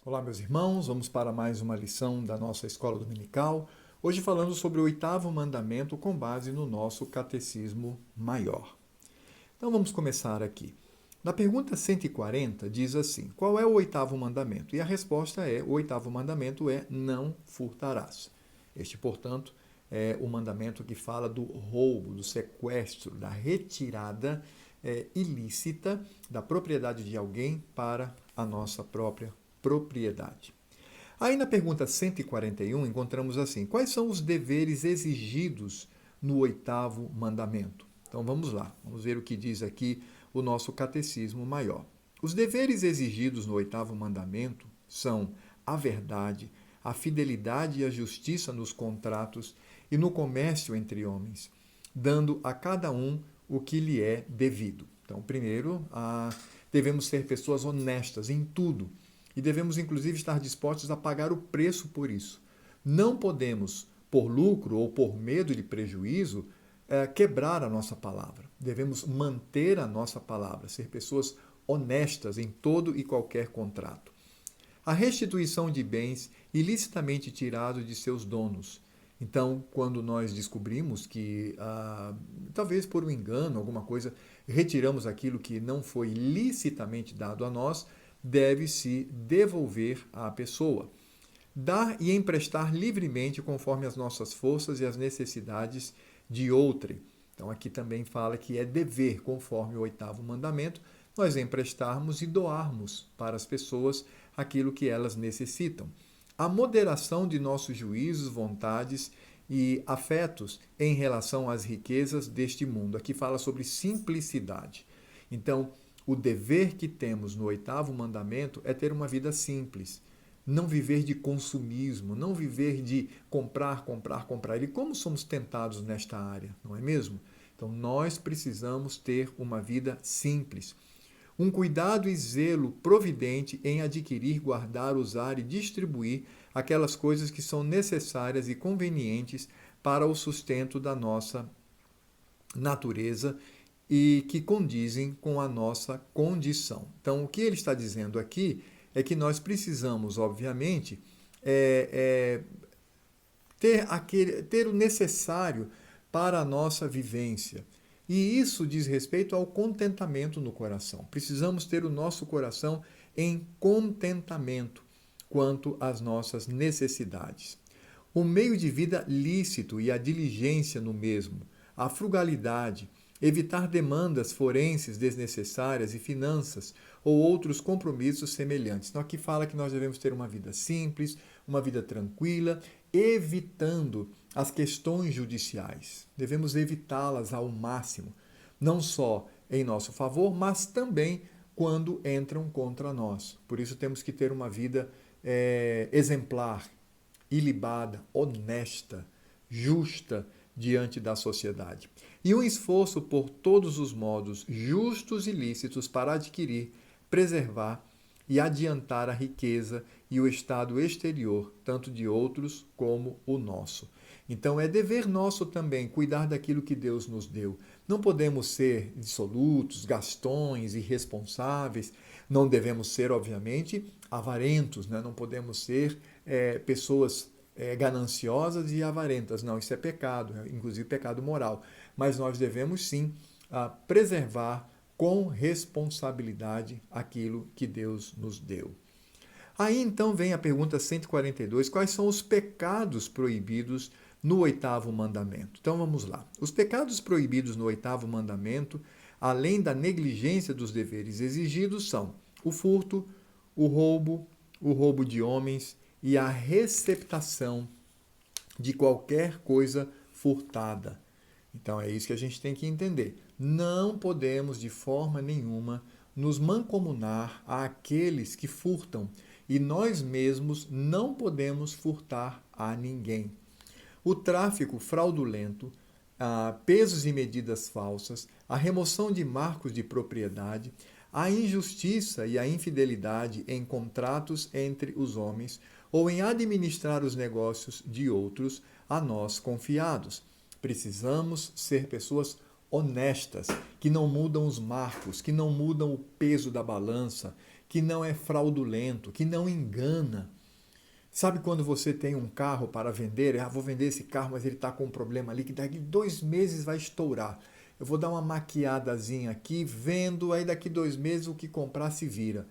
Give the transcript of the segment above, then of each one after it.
Olá, meus irmãos, vamos para mais uma lição da nossa escola dominical. Hoje falando sobre o oitavo mandamento com base no nosso catecismo maior. Então vamos começar aqui. Na pergunta 140 diz assim: qual é o oitavo mandamento? E a resposta é: o oitavo mandamento é não furtarás. Este, portanto, é o mandamento que fala do roubo, do sequestro, da retirada ilícita da propriedade de alguém para a nossa própria propriedade. Aí na pergunta 141 encontramos assim: quais são os deveres exigidos no oitavo mandamento? Então vamos lá, vamos ver o que diz aqui o nosso catecismo maior. Os deveres exigidos no oitavo mandamento são a verdade, a fidelidade e a justiça nos contratos e no comércio entre homens, dando a cada um o que lhe é devido. Então, primeiro, devemos ser pessoas honestas em tudo e devemos, inclusive, estar dispostos a pagar o preço por isso. Não podemos, por lucro ou por medo de prejuízo, quebrar a nossa palavra. Devemos manter a nossa palavra, ser pessoas honestas em todo e qualquer contrato. A restituição de bens ilicitamente tirados de seus donos. Então, quando nós descobrimos que, talvez por um engano, alguma coisa, retiramos aquilo que não foi licitamente dado a nós, deve-se devolver à pessoa. Dar e emprestar livremente conforme as nossas forças e as necessidades de outrem. Então, aqui também fala que é dever, conforme o oitavo mandamento, nós emprestarmos e doarmos para as pessoas aquilo que elas necessitam. A moderação de nossos juízos, vontades e afetos em relação às riquezas deste mundo. Aqui fala sobre simplicidade. Então, o dever que temos no oitavo mandamento é ter uma vida simples. Não viver de consumismo, não viver de comprar, comprar, comprar. E como somos tentados nesta área, não é mesmo? Então, nós precisamos ter uma vida simples. Um cuidado e zelo providente em adquirir, guardar, usar e distribuir aquelas coisas que são necessárias e convenientes para o sustento da nossa natureza e que condizem com a nossa condição. Então, o que ele está dizendo aqui é que nós precisamos, obviamente, ter o necessário para a nossa vivência. E isso diz respeito ao contentamento no coração. Precisamos ter o nosso coração em contentamento quanto às nossas necessidades. O meio de vida lícito e a diligência no mesmo, a frugalidade, evitar demandas forenses desnecessárias e finanças ou outros compromissos semelhantes. Então, aqui fala que nós devemos ter uma vida simples, uma vida tranquila, evitando as questões judiciais. Devemos evitá-las ao máximo, não só em nosso favor, mas também quando entram contra nós. Por isso, temos que ter uma vida exemplar, ilibada, honesta, justa diante da sociedade. E um esforço por todos os modos justos e lícitos para adquirir, preservar e adiantar a riqueza e o estado exterior, tanto de outros como o nosso. Então é dever nosso também cuidar daquilo que Deus nos deu. Não podemos ser dissolutos, gastões, irresponsáveis. Não devemos ser, obviamente, avarentos, né? Não podemos ser pessoas gananciosas e avarentas. Não, isso é pecado, inclusive pecado moral. Mas nós devemos sim preservar com responsabilidade aquilo que Deus nos deu. Aí então vem a pergunta 142, quais são os pecados proibidos no oitavo mandamento? Então vamos lá. Os pecados proibidos no oitavo mandamento, além da negligência dos deveres exigidos, são o furto, o roubo de homens e a receptação de qualquer coisa furtada. Então é isso que a gente tem que entender. Não podemos de forma nenhuma nos mancomunar àqueles que furtam e nós mesmos não podemos furtar a ninguém. O tráfico fraudulento, pesos e medidas falsas, a remoção de marcos de propriedade, a injustiça e a infidelidade em contratos entre os homens ou em administrar os negócios de outros a nós confiados. Precisamos ser pessoas honestas, que não mudam os marcos, que não mudam o peso da balança, que não é fraudulento, que não engana. Sabe quando você tem um carro para vender? Vou vender esse carro, mas ele está com um problema ali que daqui 2 meses vai estourar. Eu vou dar uma maquiadazinha aqui, vendo, aí daqui 2 meses o que comprar se vira.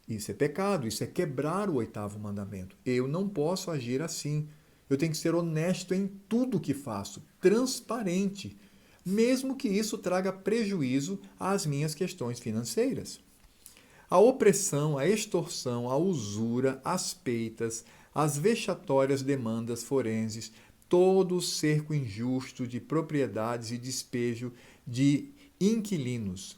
Isso é pecado, isso é quebrar o 8º mandamento. Eu não posso agir assim. Eu tenho que ser honesto em tudo que faço, transparente, mesmo que isso traga prejuízo às minhas questões financeiras. A opressão, a extorsão, a usura, as peitas, as vexatórias demandas forenses, todo o cerco injusto de propriedades e despejo de inquilinos.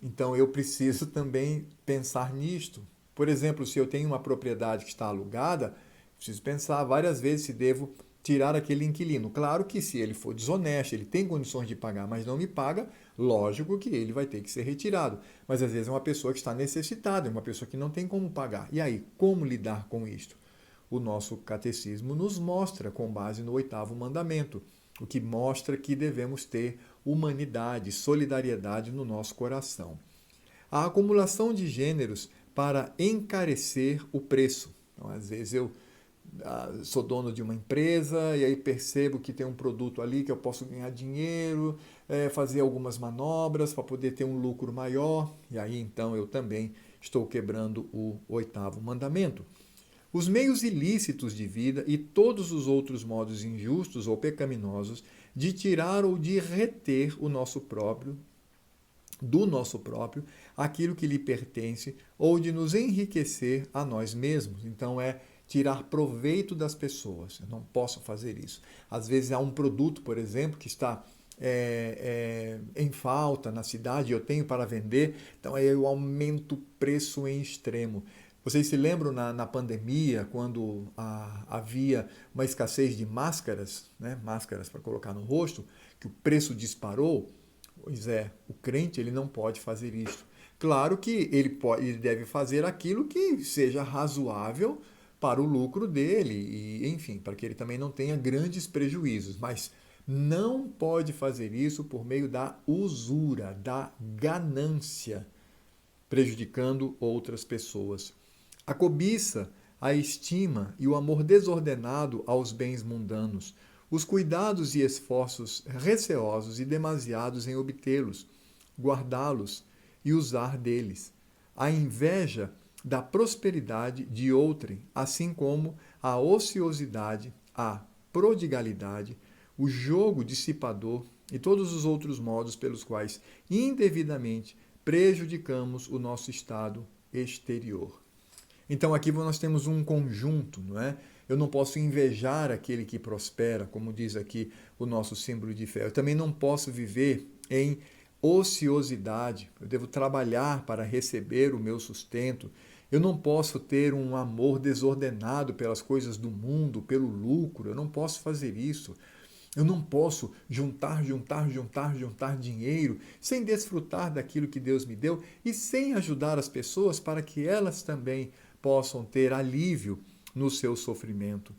Então eu preciso também pensar nisto. Por exemplo, se eu tenho uma propriedade que está alugada, preciso pensar várias vezes se devo tirar aquele inquilino. Claro que se ele for desonesto, ele tem condições de pagar, mas não me paga, lógico que ele vai ter que ser retirado. Mas às vezes é uma pessoa que está necessitada, é uma pessoa que não tem como pagar. E aí, como lidar com isto? O nosso catecismo nos mostra, com base no 8º mandamento, o que mostra que devemos ter humanidade, solidariedade no nosso coração. A acumulação de gêneros para encarecer o preço. Então, às vezes eu sou dono de uma empresa e aí percebo que tem um produto ali que eu posso ganhar dinheiro, fazer algumas manobras para poder ter um lucro maior, e aí então eu também estou quebrando o 8º mandamento. Os meios ilícitos de vida e todos os outros modos injustos ou pecaminosos de tirar ou de reter do nosso próprio, aquilo que lhe pertence, ou de nos enriquecer a nós mesmos. Então tirar proveito das pessoas. Eu não posso fazer isso. Às vezes há um produto, por exemplo, que está em falta na cidade, eu tenho para vender, então eu aumento o preço em extremo. Vocês se lembram na pandemia, quando havia uma escassez de máscaras, né? Máscaras para colocar no rosto, que o preço disparou? Pois é, o crente ele não pode fazer isso. Claro que ele deve fazer aquilo que seja razoável para o lucro dele, e enfim, para que ele também não tenha grandes prejuízos, mas não pode fazer isso por meio da usura, da ganância, prejudicando outras pessoas. A cobiça, a estima e o amor desordenado aos bens mundanos, os cuidados e esforços receosos e demasiados em obtê-los, guardá-los e usar deles, a inveja da prosperidade de outrem, assim como a ociosidade, a prodigalidade, o jogo dissipador e todos os outros modos pelos quais indevidamente prejudicamos o nosso estado exterior. Então aqui nós temos um conjunto, não é? Eu não posso invejar aquele que prospera, como diz aqui o nosso símbolo de fé. Eu também não posso viver em ociosidade. Eu devo trabalhar para receber o meu sustento. Eu não posso ter um amor desordenado pelas coisas do mundo, pelo lucro. Eu não posso fazer isso. Eu não posso juntar dinheiro sem desfrutar daquilo que Deus me deu e sem ajudar as pessoas para que elas também possam ter alívio no seu sofrimento.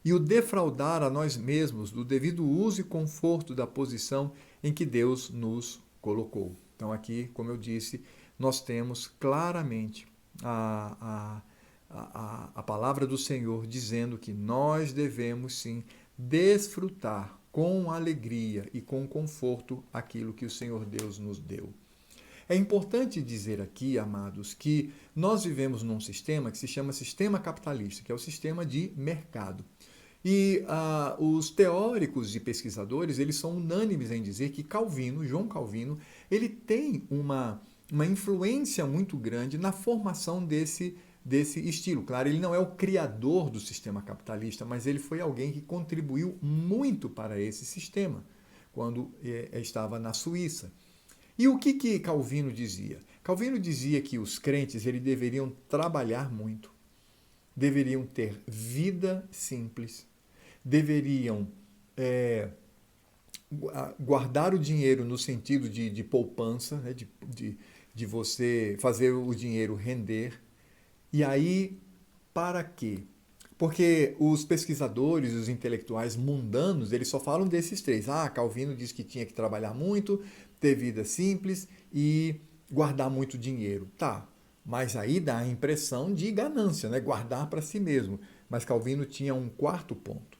E o defraudar a nós mesmos do devido uso e conforto da posição em que Deus nos colocou. Então aqui, como eu disse, nós temos claramente a palavra do Senhor dizendo que nós devemos sim desfrutar com alegria e com conforto aquilo que o Senhor Deus nos deu. É importante dizer aqui, amados, que nós vivemos num sistema que se chama sistema capitalista, que é o sistema de mercado. E os teóricos e pesquisadores, eles são unânimes em dizer que João Calvino, ele tem uma influência muito grande na formação desse estilo. Claro, ele não é o criador do sistema capitalista, mas ele foi alguém que contribuiu muito para esse sistema, quando estava na Suíça. E o que Calvino dizia? Calvino dizia que os crentes deveriam trabalhar muito, deveriam ter vida simples, deveriam guardar o dinheiro no sentido de poupança, né, de você fazer o dinheiro render. E aí, para quê? Porque os pesquisadores, os intelectuais mundanos, eles só falam desses três. Calvino disse que tinha que trabalhar muito, ter vida simples e guardar muito dinheiro. Tá, Mas aí dá a impressão de ganância, né? Guardar para si mesmo. Mas Calvino tinha um quarto ponto.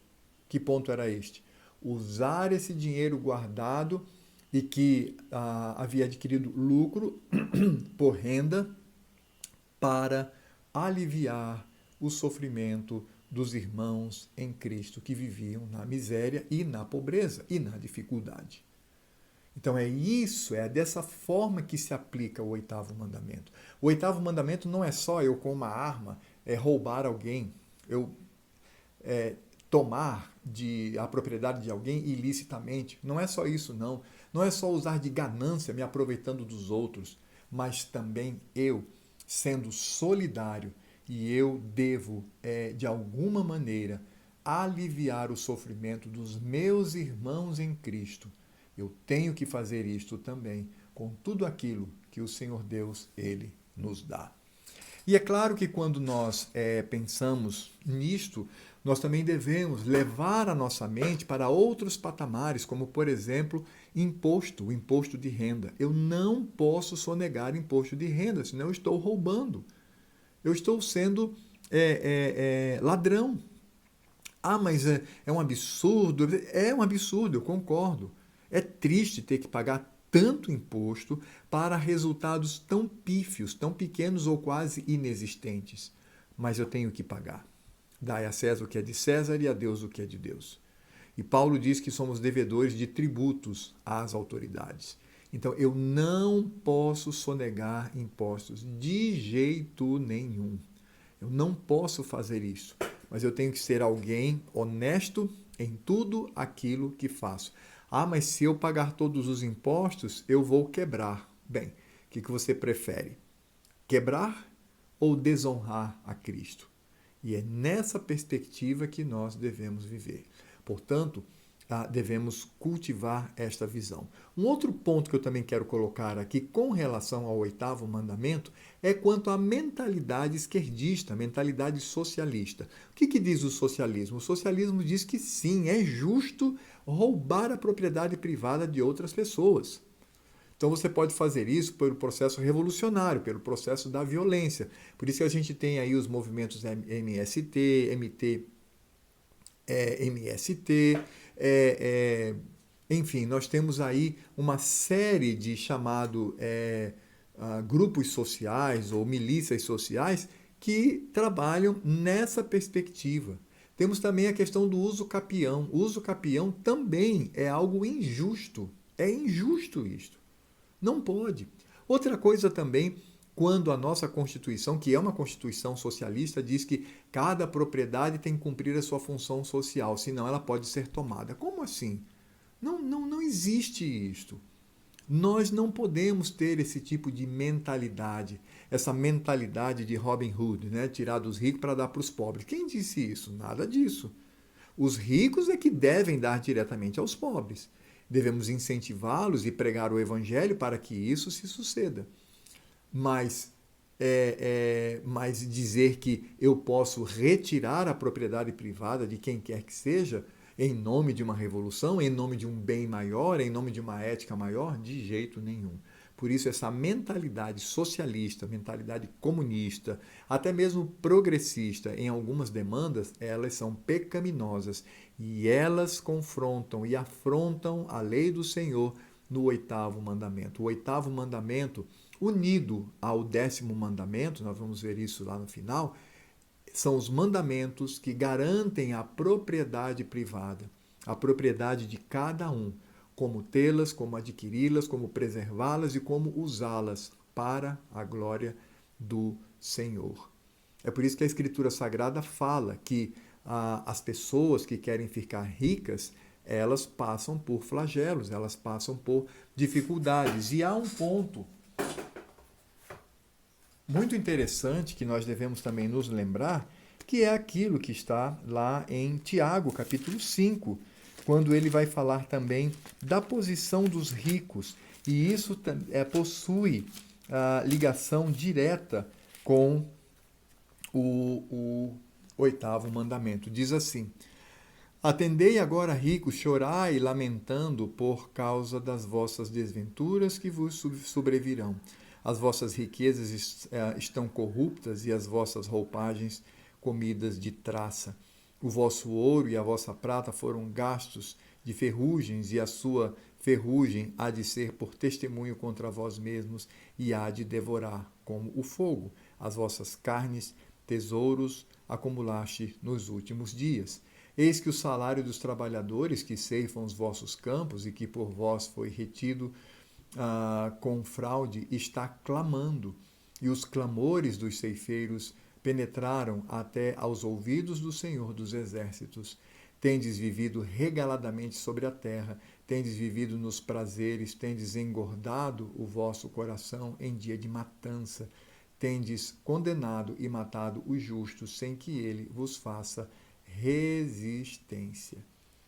Que ponto era este? Usar esse dinheiro guardado e que havia adquirido lucro por renda para aliviar o sofrimento dos irmãos em Cristo que viviam na miséria e na pobreza e na dificuldade. Então é isso, é dessa forma que se aplica o oitavo mandamento. O oitavo mandamento não é só eu com uma arma roubar alguém, eu tomar a propriedade de alguém ilicitamente. Não é só isso, não. Não é só usar de ganância me aproveitando dos outros, mas também eu sendo solidário e eu devo, de alguma maneira, aliviar o sofrimento dos meus irmãos em Cristo. Eu tenho que fazer isto também com tudo aquilo que o Senhor Deus, Ele nos dá. E é claro que quando nós pensamos nisto, nós também devemos levar a nossa mente para outros patamares, como, por exemplo, o imposto de renda. Eu não posso sonegar imposto de renda, senão eu estou roubando. Eu estou sendo ladrão. Ah, mas é um absurdo. É um absurdo, eu concordo. É triste ter que pagar tanto imposto para resultados tão pífios, tão pequenos ou quase inexistentes. Mas eu tenho que pagar. Dai a César o que é de César e a Deus o que é de Deus. E Paulo diz que somos devedores de tributos às autoridades. Então eu não posso sonegar impostos de jeito nenhum. Eu não posso fazer isso. Mas eu tenho que ser alguém honesto em tudo aquilo que faço. Ah, mas se eu pagar todos os impostos, eu vou quebrar. Bem, o que você prefere? Quebrar ou desonrar a Cristo? E é nessa perspectiva que nós devemos viver. Portanto, devemos cultivar esta visão. Um outro ponto que eu também quero colocar aqui com relação ao oitavo mandamento é quanto à mentalidade esquerdista, mentalidade socialista. O que diz o socialismo? O socialismo diz que sim, é justo roubar a propriedade privada de outras pessoas. Então você pode fazer isso pelo processo revolucionário, pelo processo da violência. Por isso que a gente tem aí os movimentos MST, MST, enfim, nós temos aí uma série de grupos sociais ou milícias sociais que trabalham nessa perspectiva. Temos também a questão do uso capião. O uso capião também é algo injusto. É injusto isto. Não pode. Outra coisa também, quando a nossa Constituição, que é uma Constituição socialista, diz que cada propriedade tem que cumprir a sua função social, senão ela pode ser tomada. Como assim? Não existe isto. Nós não podemos ter esse tipo de mentalidade, essa mentalidade de Robin Hood, né? Tirar dos ricos para dar para os pobres. Quem disse isso? Nada disso. Os ricos é que devem dar diretamente aos pobres. Devemos incentivá-los e pregar o evangelho para que isso se suceda. Mas dizer que eu posso retirar a propriedade privada de quem quer que seja, em nome de uma revolução, em nome de um bem maior, em nome de uma ética maior, de jeito nenhum. Por isso, essa mentalidade socialista, mentalidade comunista, até mesmo progressista em algumas demandas, elas são pecaminosas e elas confrontam e afrontam a lei do Senhor no oitavo mandamento. O oitavo mandamento, unido ao 10º mandamento, nós vamos ver isso lá no final, são os mandamentos que garantem a propriedade privada, a propriedade de cada um, como tê-las, como adquiri-las, como preservá-las e como usá-las para a glória do Senhor. É por isso que a Escritura Sagrada fala que as pessoas que querem ficar ricas, elas passam por flagelos, elas passam por dificuldades. E há um ponto muito interessante que nós devemos também nos lembrar, que é aquilo que está lá em Tiago, capítulo 5, quando ele vai falar também da posição dos ricos. E isso possui ligação direta com o oitavo mandamento. Diz assim: Atendei agora, ricos, chorai lamentando por causa das vossas desventuras que vos sobrevirão. as vossas riquezas estão corruptas e as vossas roupagens comidas de traça. O vosso ouro e a vossa prata foram gastos de ferrugens, e a sua ferrugem há de ser por testemunho contra vós mesmos, e há de devorar como o fogo as vossas carnes, tesouros acumulaste nos últimos dias. Eis que o salário dos trabalhadores que ceifam os vossos campos e que por vós foi retido com fraude está clamando, e os clamores dos ceifeiros penetraram até aos ouvidos do Senhor dos Exércitos. Tendes vivido regaladamente sobre a terra, tendes vivido nos prazeres, tendes engordado o vosso coração em dia de matança, tendes condenado e matado o justo, sem que ele vos faça resistência.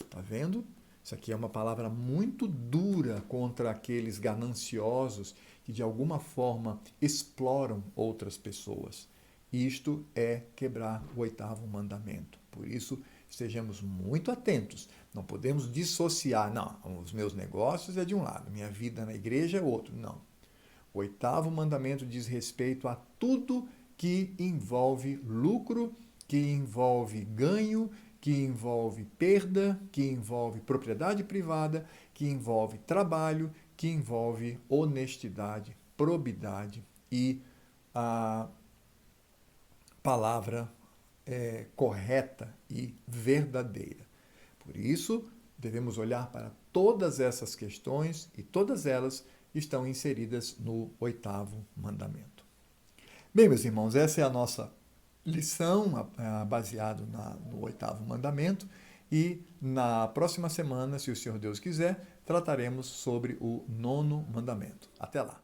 Está vendo? Isso aqui é uma palavra muito dura contra aqueles gananciosos que de alguma forma exploram outras pessoas. Isto é quebrar o 8º mandamento. Por isso, estejamos muito atentos. Não podemos dissociar. Não, os meus negócios é de um lado, minha vida na igreja é outro. Não. O 8º mandamento diz respeito a tudo que envolve lucro, que envolve ganho, que envolve perda, que envolve propriedade privada, que envolve trabalho, que envolve honestidade, probidade e a palavra correta e verdadeira. Por isso, devemos olhar para todas essas questões e todas elas estão inseridas no 8º mandamento. Bem, meus irmãos, essa é a nossa lição baseada no 8º mandamento, e na próxima semana, se o Senhor Deus quiser, trataremos sobre o 9º mandamento. Até lá!